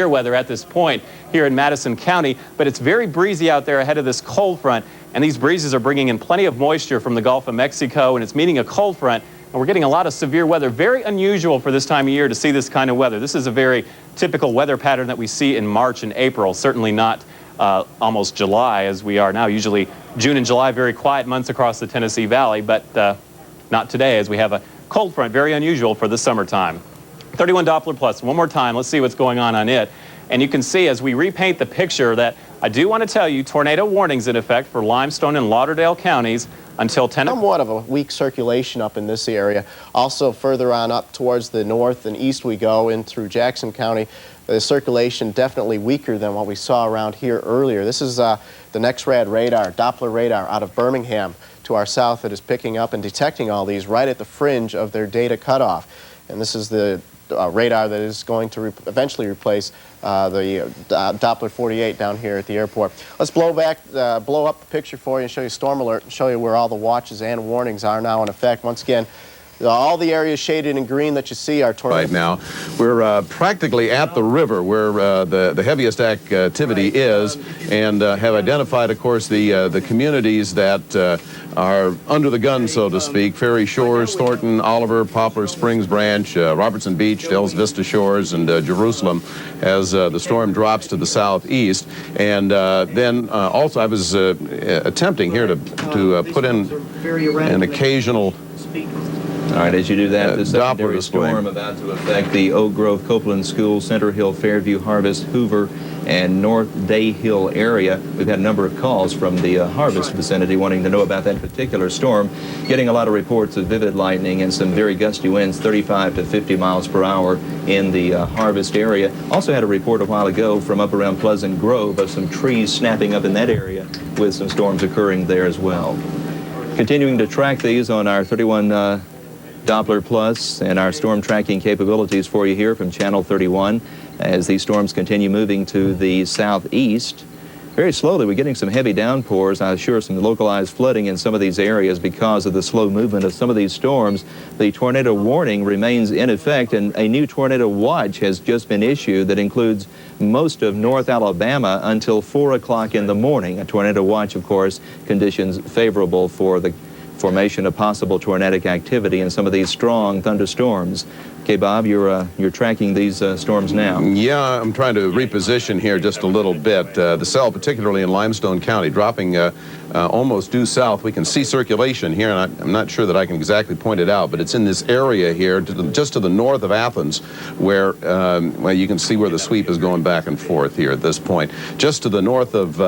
weather at this point here in Madison County, but it's very breezy out there ahead of this cold front, and these breezes are bringing in plenty of moisture from the Gulf of Mexico, and it's meeting a cold front, and we're getting a lot of severe weather. Very unusual for this time of year to see this kind of weather. This is a very typical weather pattern that we see in March and April, certainly not almost July as we are now. Usually June and July, very quiet months across the Tennessee Valley, but not today as we have a cold front, very unusual for the summertime. 31 Doppler plus, one more time, let's see what's going on it. And you can see as we repaint the picture that I do want to tell you tornado warnings in effect for Limestone and Lauderdale counties until 10. Somewhat of a weak circulation up in this area. Also further on up towards the north and east we go in through Jackson County. The circulation definitely weaker than what we saw around here earlier. This is the NexRad radar, Doppler radar out of Birmingham to our south that is picking up and detecting all these right at the fringe of their data cutoff. And this is the radar that is going to eventually replace the Doppler 48 down here at the airport. Let's blow up the picture for you and show you storm alert and show you where all the watches and warnings are now in effect. Once again, all the areas shaded in green that you see are tornado. Right now, we're practically at the river where the heaviest activity is, and have identified, of course, the communities that are under the gun, so to speak. Ferry Shores, Thornton, Oliver, Poplar Springs Branch, Robertson Beach, Dells Vista Shores, and Jerusalem as the storm drops to the southeast. And then also I was attempting here to put in an occasional all right, as you do that, the secondary storm about to affect the Oak Grove, Copeland School, Center Hill, Fairview, Harvest, Hoover, and North Day Hill area. We've had a number of calls from the Harvest vicinity wanting to know about that particular storm. Getting a lot of reports of vivid lightning and some very gusty winds, 35 to 50 miles per hour in the Harvest area. Also had a report a while ago from up around Pleasant Grove of some trees snapping up in that area with some storms occurring there as well. Continuing to track these on our 31 Doppler Plus and our storm tracking capabilities for you here from Channel 31 as these storms continue moving to the southeast. Very slowly, we're getting some heavy downpours. I'm sure some localized flooding in some of these areas because of the slow movement of some of these storms. The tornado warning remains in effect, and a new tornado watch has just been issued that includes most of North Alabama until 4 o'clock in the morning. A tornado watch, of course, conditions favorable for the formation of possible tornadic activity in some of these strong thunderstorms. Okay, Bob, you're tracking these storms now. Yeah, I'm trying to reposition here just a little bit. The cell, particularly in Limestone County, dropping almost due south. We can see circulation here, and I'm not sure that I can exactly point it out, but it's in this area here, just to the north of Athens, where well, you can see where the sweep is going back and forth here at this point. Just to the north of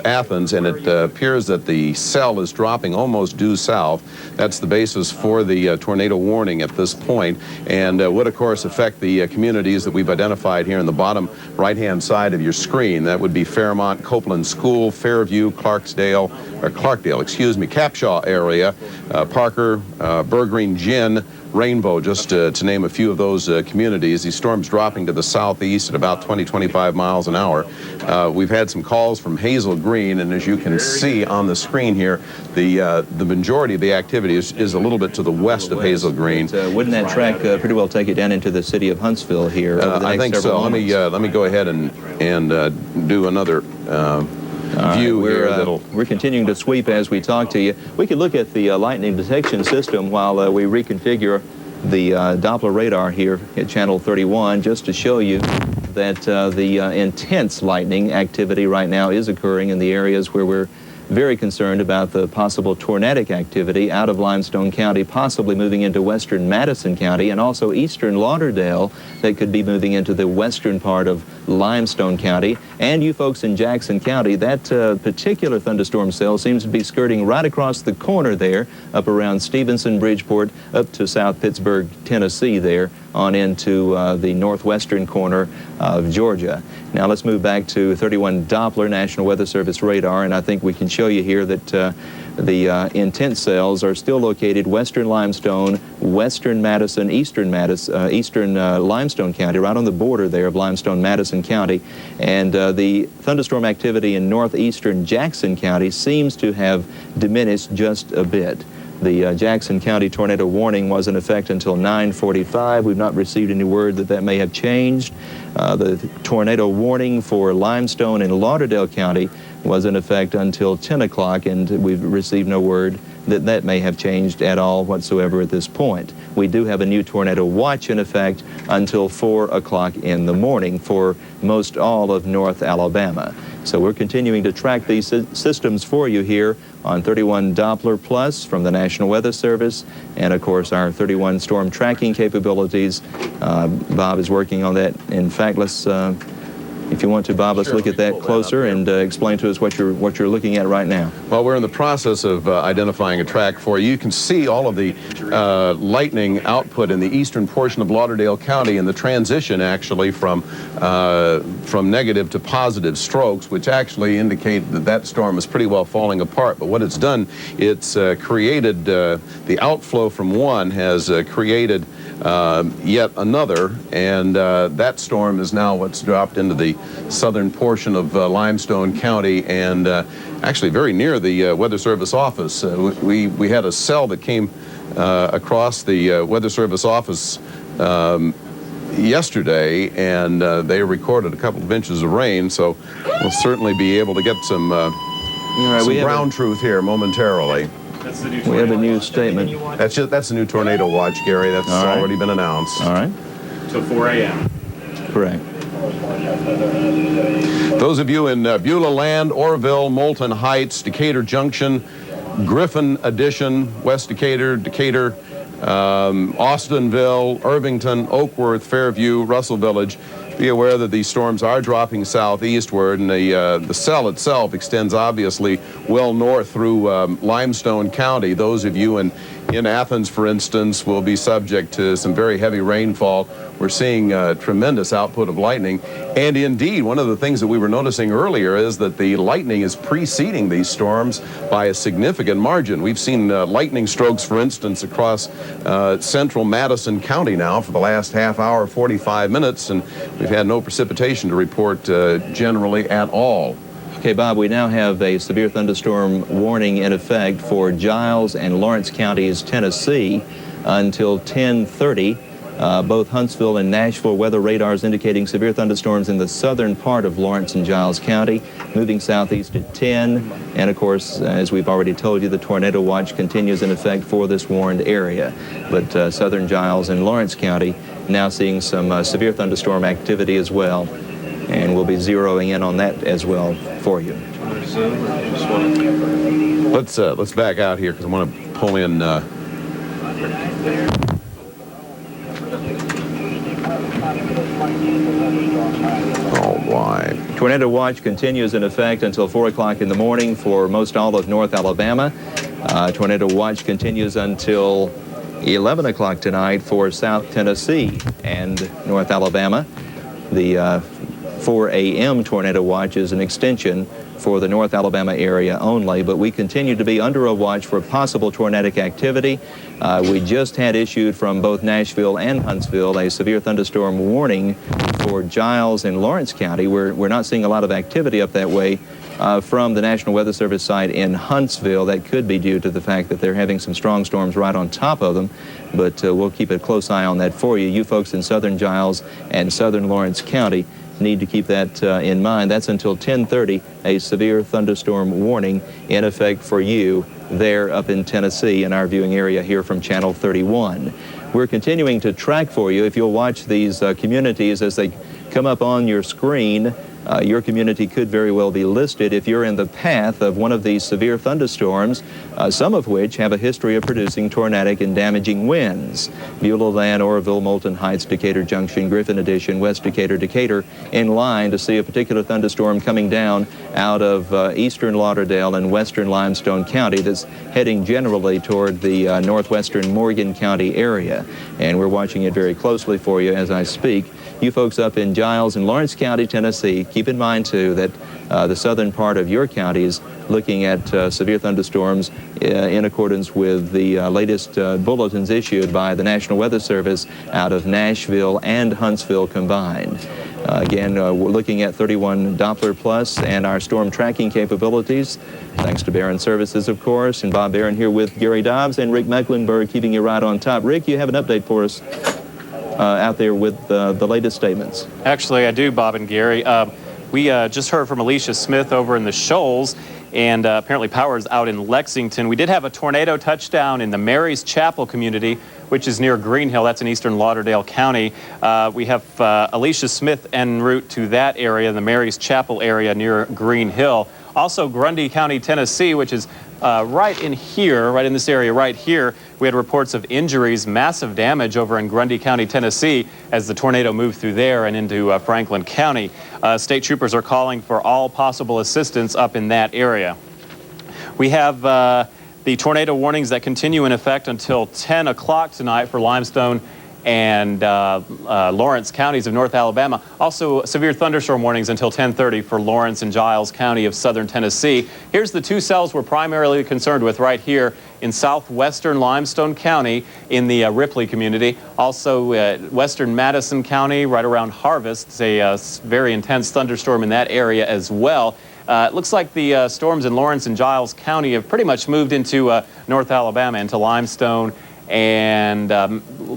Athens, and it appears that the cell is dropping almost due south. That's the basis for the tornado warning at this point, and would, of course, affect the communities that we've identified here in the bottom right-hand side of your screen. That would be Fairmont, Copeland School, Fairview, Clarkdale, Capshaw area, Parker, Bergreen, Gin, Rainbow, just to name a few of those communities. These storms dropping to the southeast at about 20-25 miles an hour. We've had some calls from Hazel Green, and as you can see on the screen here, the majority of the activity is a little bit to the west of Hazel Green. Wouldn't that track pretty well take it down into the city of Huntsville here? I think so. Let me go ahead and do another view here. We're continuing to sweep as we talk to you. We could look at the lightning detection system while we reconfigure the Doppler radar here at Channel 31, just to show you that the intense lightning activity right now is occurring in the areas where we're very concerned about the possible tornadic activity out of Limestone County, possibly moving into western Madison County, and also eastern Lauderdale that could be moving into the western part of Limestone County. And you folks in Jackson County, that particular thunderstorm cell seems to be skirting right across the corner there, up around Stevenson, Bridgeport, up to South Pittsburgh, Tennessee there, on into the northwestern corner of Georgia. Now let's move back to 31 Doppler National Weather Service radar, and I think we can show you here that the intense cells are still located western Limestone, western Madison, eastern Limestone County, right on the border there of Limestone, Madison County. And the thunderstorm activity in northeastern Jackson County seems to have diminished just a bit. The Jackson County tornado warning was in effect until 9:45. We've not received any word that may have changed. The tornado warning for Limestone and Lauderdale County was in effect until 10 o'clock, and we've received no word that may have changed at all whatsoever at this point. We do have a new tornado watch in effect until 4 o'clock in the morning for most all of North Alabama. So we're continuing to track these systems for you here on 31 Doppler Plus from the National Weather Service, and of course our 31 storm tracking capabilities. Bob is working on that. In fact, let's if you want to, Bob, let's look at that closer and explain to us what you're looking at right now. Well, we're in the process of identifying a track for you. You can see all of the lightning output in the eastern portion of Lauderdale County and the transition actually from negative to positive strokes, which actually indicate that storm is pretty well falling apart. But what it's done, it's created, the outflow from one has created yet another, and that storm is now what's dropped into the southern portion of Limestone County, and actually very near the Weather Service office. We had a cell that came across the Weather Service office yesterday, and they recorded a couple of inches of rain, so we'll certainly be able to get some ground truth here momentarily. We have a new statement. That's a new tornado watch, Gary. That's already been announced. All right. Till 4 a.m. Correct. Those of you in Beulah Land, Orville, Moulton Heights, Decatur Junction, Griffin Addition, West Decatur, Austinville, Irvington, Oakworth, Fairview, Russell Village, be aware that these storms are dropping southeastward, and the cell itself extends obviously well north through Limestone County. Those of you in Athens, for instance, will be subject to some very heavy rainfall. We're seeing tremendous output of lightning, and indeed one of the things that we were noticing earlier is that the lightning is preceding these storms by a significant margin. We've seen lightning strokes, for instance, across central Madison County now for the last half hour, 45 minutes, and we've had no precipitation to report generally at all. Okay, Bob, we now have a severe thunderstorm warning in effect for Giles and Lawrence counties, Tennessee, until 10:30. Both Huntsville and Nashville weather radars indicating severe thunderstorms in the southern part of Lawrence and Giles County, moving southeast at 10. And of course, as we've already told you, the tornado watch continues in effect for this warned area. But southern Giles and Lawrence County now seeing some severe thunderstorm activity as well. And we'll be zeroing in on that as well for you. Let's back out here because I want to pull in. Oh, why? Tornado watch continues in effect until 4 o'clock in the morning for most all of North Alabama. Tornado watch continues until 11 o'clock tonight for South Tennessee and North Alabama. The 4 a.m. tornado watch is an extension for the North Alabama area only, but we continue to be under a watch for possible tornadic activity. We just had issued from both Nashville and Huntsville a severe thunderstorm warning for Giles and Lawrence County. We're not seeing a lot of activity up that way from the National Weather Service site in Huntsville. That could be due to the fact that they're having some strong storms right on top of them, but we'll keep a close eye on that for you. You folks in southern Giles and southern Lawrence County need to keep that in mind. That's until 10:30, a severe thunderstorm warning in effect for you there up in Tennessee in our viewing area here from Channel 31. We're continuing to track for you. If you'll watch these communities as they come up on your screen, your community could very well be listed if you're in the path of one of these severe thunderstorms, some of which have a history of producing tornadic and damaging winds. Beulah Land, Orville, Moulton Heights, Decatur Junction, Griffin Addition, West Decatur, Decatur, in line to see a particular thunderstorm coming down out of eastern Lauderdale and western Limestone County that's heading generally toward the northwestern Morgan County area. And we're watching it very closely for you as I speak. You folks up in Giles and Lawrence County, Tennessee, keep in mind, too, that the southern part of your county is looking at severe thunderstorms in accordance with the latest bulletins issued by the National Weather Service out of Nashville and Huntsville combined. Again, we're looking at 31 Doppler Plus and our storm tracking capabilities, thanks to Barron Services, of course, and Bob Barron here with Gary Dobbs and Rick Mecklenburg keeping you right on top. Rick, you have an update for us out there with the latest statements. Actually, I do, Bob and Gary. We just heard from Alicia Smith over in the Shoals, and apparently power is out in Lexington. We did have a tornado touchdown in the Mary's Chapel community, which is near Green Hill. That's in eastern Lauderdale County. We have Alicia Smith en route to that area, the Mary's Chapel area near Green Hill. Also, Grundy County, Tennessee, which is right in here, right in this area right here. We had reports of injuries, massive damage over in Grundy County, Tennessee, as the tornado moved through there and into Franklin County. State troopers are calling for all possible assistance up in that area. We have the tornado warnings that continue in effect until 10 o'clock tonight for Limestone and Lawrence counties of North Alabama. Also, severe thunderstorm warnings until 10:30 for Lawrence and Giles County of southern Tennessee. Here's the two cells we're primarily concerned with right here in southwestern Limestone County in the Ripley community. Also, western Madison County, right around Harvest. It's a very intense thunderstorm in that area as well. It looks like the storms in Lawrence and Giles County have pretty much moved into North Alabama, into Limestone and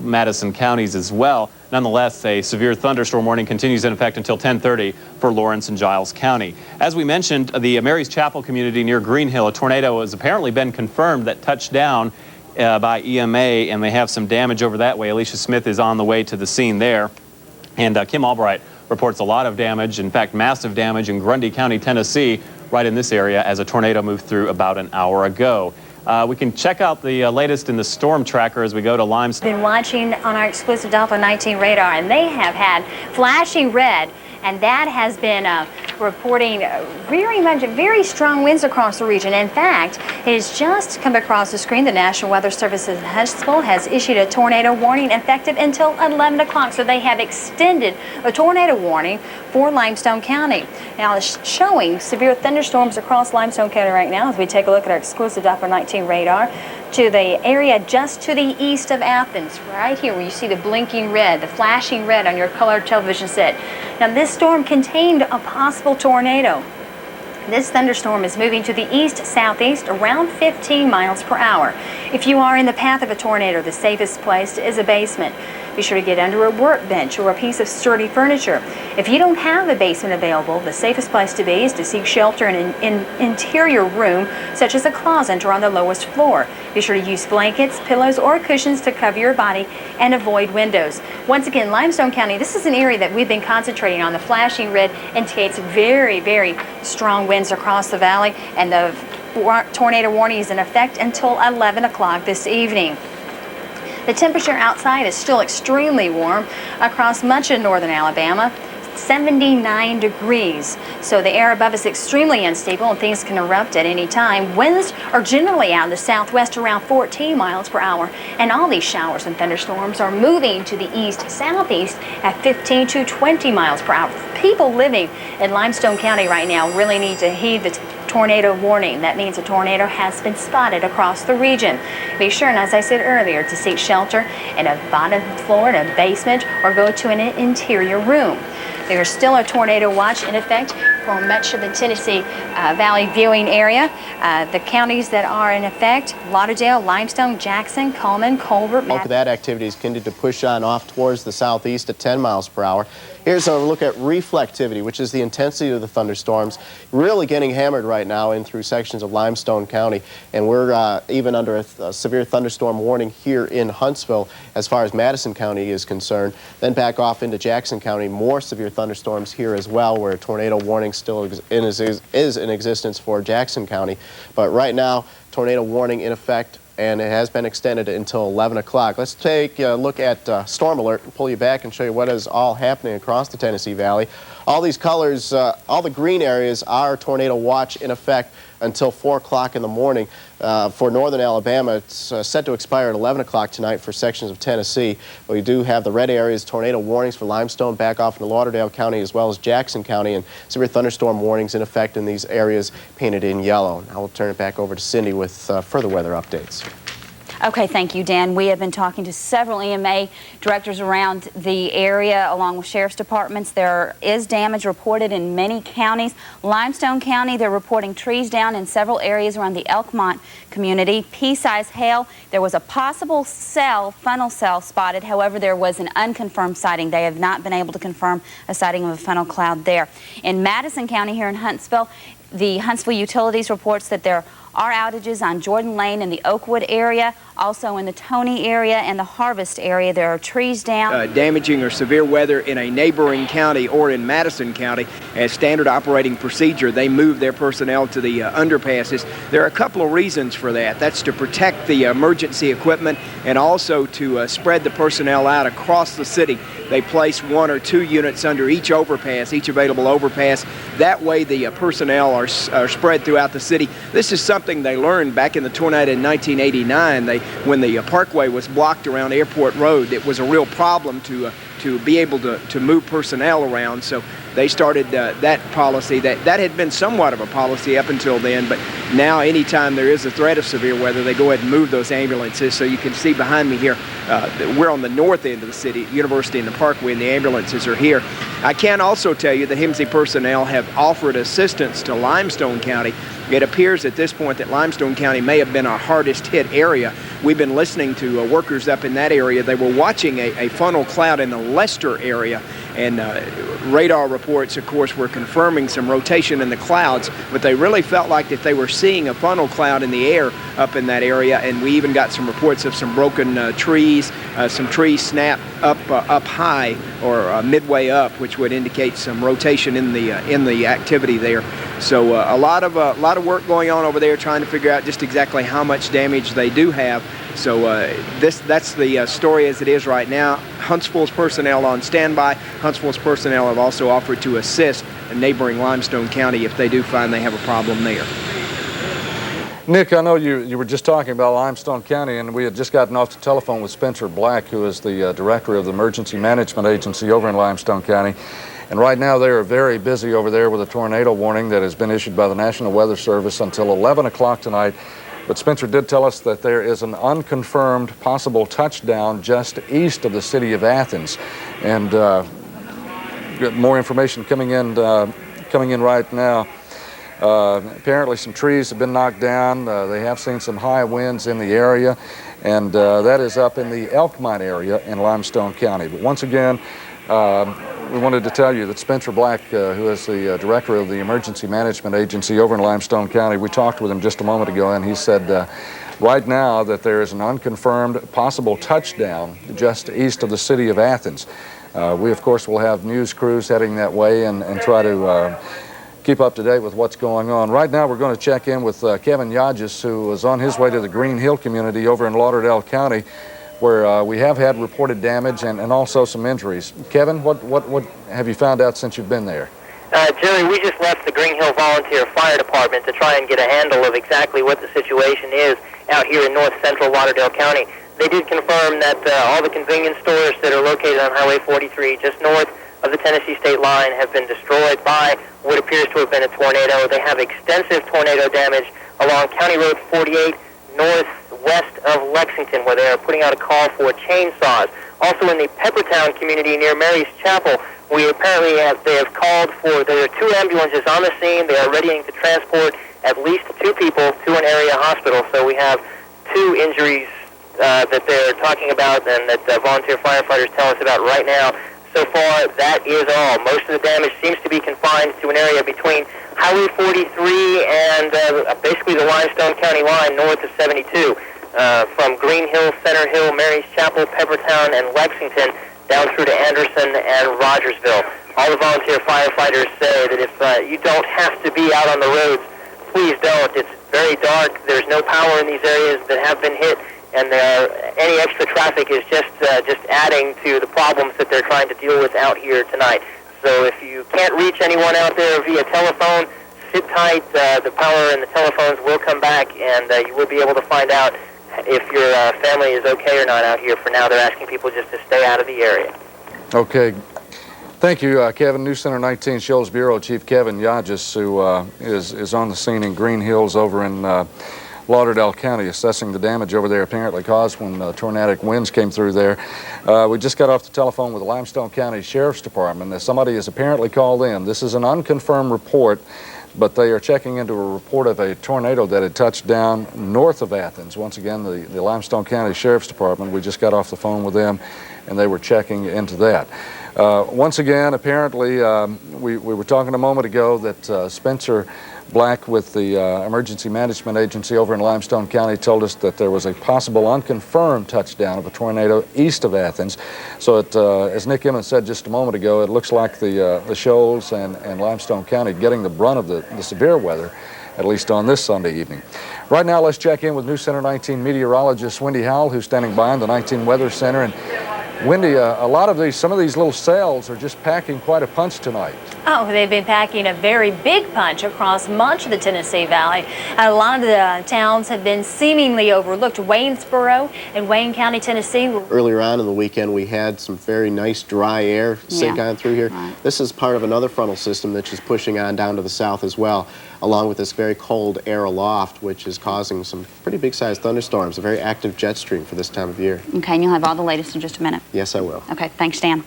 Madison counties as well. Nonetheless, a severe thunderstorm warning continues in effect until 10:30 for Lawrence and Giles County. As we mentioned, the Mary's Chapel community near Green Hill, a tornado has apparently been confirmed that touched down by EMA, and they have some damage over that way. Alicia Smith is on the way to the scene there. And Kim Albright reports a lot of damage, in fact, massive damage in Grundy County, Tennessee, right in this area as a tornado moved through about an hour ago. We can check out the latest in the storm tracker as we go to Limestone. Been watching on our exclusive Doppler 19 radar, and they have had flashing red, and that has been reporting very strong winds across the region. In fact, it has just come across the screen. The National Weather Service in Huntsville has issued a tornado warning effective until 11 o'clock. So they have extended a tornado warning for Limestone County. Now it's showing severe thunderstorms across Limestone County right now as we take a look at our exclusive Doppler 19 radar to the area just to the east of Athens, right here where you see the blinking red, the flashing red on your color television set. Now this storm contained a possible tornado. This thunderstorm is moving to the east-southeast around 15 miles per hour. If you are in the path of a tornado, the safest place is a basement. Be sure to get under a workbench or a piece of sturdy furniture. If you don't have a basement available, the safest place to be is to seek shelter in an interior room, such as a closet or on the lowest floor. Be sure to use blankets, pillows, or cushions to cover your body and avoid windows. Once again, Limestone County, this is an area that we've been concentrating on. The flashing red indicates very strong winds across the valley, and the tornado warning is in effect until 11 o'clock this evening. The temperature outside is still extremely warm across much of northern Alabama, 79 degrees. So the air above is extremely unstable and things can erupt at any time. Winds are generally out in the southwest around 14 miles per hour. And all these showers and thunderstorms are moving to the east-southeast at 15 to 20 miles per hour. People living in Limestone County right now really need to heed the tornado warning. That means a tornado has been spotted across the region. Be sure, and as I said earlier, to seek shelter in a bottom floor, in a basement, or go to an interior room. There's still a tornado watch in effect for much of the Tennessee Valley viewing area. The counties that are in effect: Lauderdale, Limestone, Jackson, Coleman, Colbert. Look at that activity is continued to push on off towards the southeast at 10 miles per hour. Here's a look at reflectivity, which is the intensity of the thunderstorms. Really getting hammered right now in through sections of Limestone County, and we're even under a severe thunderstorm warning here in Huntsville as far as Madison County is concerned. Then back off into Jackson County, more severe thunderstorms here as well, where a tornado warning still is in existence for Jackson County. But right now, tornado warning in effect, and it has been extended until 11 o'clock. Let's take a look at Storm Alert and pull you back and show you what is all happening across the Tennessee Valley. All these colors, all the green areas are tornado watch in effect until 4 o'clock in the morning. For northern Alabama, it's set to expire at 11 o'clock tonight for sections of Tennessee. We do have the red areas, tornado warnings for Limestone back off into Lauderdale County as well as Jackson County, and severe thunderstorm warnings in effect in these areas painted in yellow. Now we'll turn it back over to Cindy with further weather updates. Okay, thank you, Dan. We have been talking to several EMA directors around the area, along with sheriff's departments. There is damage reported in many counties. Limestone County, they're reporting trees down in several areas around the Elkmont community. Pea-sized hail. There was a possible funnel cell spotted. However, there was an unconfirmed sighting. They have not been able to confirm a sighting of a funnel cloud there. In Madison County here in Huntsville, the Huntsville Utilities reports that there are outages on Jordan Lane in the Oakwood area, also in the Tony area and the Harvest area. There are trees down. Damaging or severe weather in a neighboring county or in Madison County, as standard operating procedure, they move their personnel to the underpasses. There are a couple of reasons for that. That's to protect the emergency equipment and also to spread the personnel out across the city. They place 1 or 2 units under each overpass, each available overpass. That way the personnel are spread throughout the city. This is something they learned back in the tornado in 1989. When the parkway was blocked around Airport Road, it was a real problem to be able to move personnel around. So they started that policy. That had been somewhat of a policy up until then, but now anytime there is a threat of severe weather, they go ahead and move those ambulances. So you can see behind me here, we're on the north end of the city, University and the Parkway, and the ambulances are here. I can also tell you that HMC personnel have offered assistance to Limestone County. It appears at this point that Limestone County may have been our hardest hit area. We've been listening to workers up in that area. They were watching a funnel cloud in the Lester area, and radar reports, of course, were confirming some rotation in the clouds, but they really felt like that they were seeing a funnel cloud in the air up in that area, and we even got some reports of some broken trees, some trees snapped up high or midway up, which would indicate some rotation in the activity there. So a lot of work going on over there, trying to figure out just exactly how much damage they do have. So that's the story as it is right now. Huntsville's personnel on standby. Huntsville's personnel have also offered to assist in neighboring Limestone County if they do find they have a problem there. Nick, I know you were just talking about Limestone County, and we had just gotten off the telephone with Spencer Black, who is the director of the Emergency Management Agency over in Limestone County. And right now they are very busy over there with a tornado warning that has been issued by the National Weather Service until 11 o'clock tonight. But Spencer did tell us that there is an unconfirmed possible touchdown just east of the city of Athens. And more information coming in right now. Apparently some trees have been knocked down. They have seen some high winds in the area, and that is up in the Elkmont area in Limestone County. But once again, we wanted to tell you that Spencer Black, who is the director of the Emergency Management Agency over in Limestone County, we talked with him just a moment ago, and he said right now that there is an unconfirmed possible touchdown just east of the city of Athens. We, of course, will have news crews heading that way and try to keep up to date with what's going on. Right now, we're going to check in with Kevin Yodges, who is on his way to the Green Hill community over in Lauderdale County, where we have had reported damage and also some injuries. Kevin, what have you found out since you've been there? Jerry, we just left the Green Hill Volunteer Fire Department to try and get a handle of exactly what the situation is out here in north central Lauderdale County. They did confirm that all the convenience stores that are located on Highway 43 just north of the Tennessee state line have been destroyed by what appears to have been a tornado. They have extensive tornado damage along County Road 48 northwest of Lexington, where they are putting out a call for chainsaws. Also in the Peppertown community near Mary's Chapel, they have called for, there are 2 ambulances on the scene. They are readying to transport at least 2 people to an area hospital. So we have 2 injuries that they're talking about and that volunteer firefighters tell us about right now. So far, that is all. Most of the damage seems to be confined to an area between Highway 43 and basically the Limestone County line north of 72. From Green Hill, Center Hill, Mary's Chapel, Peppertown, and Lexington down through to Anderson and Rogersville. All the volunteer firefighters say that if you don't have to be out on the roads, please don't. It's very dark. There's no power in these areas that have been hit, and any extra traffic is just adding to the problems that they're trying to deal with out here tonight. So if you can't reach anyone out there via telephone, sit tight. The power and the telephones will come back, and you will be able to find out if your family is okay or not out here. For now, they're asking people just to stay out of the area. Okay. Thank you, Kevin. News Center 19 Shoals Bureau Chief Kevin Yodges, who is on the scene in Green Hills over in Lauderdale County, assessing the damage over there apparently caused when tornadic winds came through there. We just got off the telephone with the Limestone County Sheriff's Department. Somebody has apparently called in. This is an unconfirmed report, but they are checking into a report of a tornado that had touched down north of Athens. Once again, the Limestone County Sheriff's Department, we just got off the phone with them, and they were checking into that. Once again, apparently, we were talking a moment ago that Spencer Black with the Emergency Management Agency over in Limestone County told us that there was a possible unconfirmed touchdown of a tornado east of Athens. So as Nick Emmons said just a moment ago, it looks like the Shoals and Limestone County getting the brunt of the severe weather, at least on this Sunday evening. Right now, let's check in with News Center 19 meteorologist Wendy Howell, who's standing by in the 19 Weather Center. And Wendy, some of these little cells are just packing quite a punch tonight. Oh, they've been packing a very big punch across much of the Tennessee Valley. A lot of the towns have been seemingly overlooked. Waynesboro in Wayne County, Tennessee. Earlier on in the weekend, we had some very nice dry air sink on through here. Right. This is part of another frontal system that's just pushing on down to the south as well, along with this very cold air aloft, which is causing some pretty big-sized thunderstorms, a very active jet stream for this time of year. Okay, and you'll have all the latest in just a minute. Yes, I will. Okay, thanks, Dan.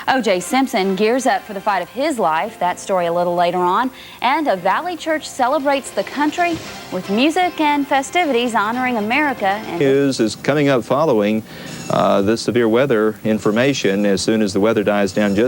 O.J. Simpson gears up for the fight of his life. That story a little later on. And a Valley church celebrates the country with music and festivities honoring America. And News is coming up following this severe weather information as soon as the weather dies down. Just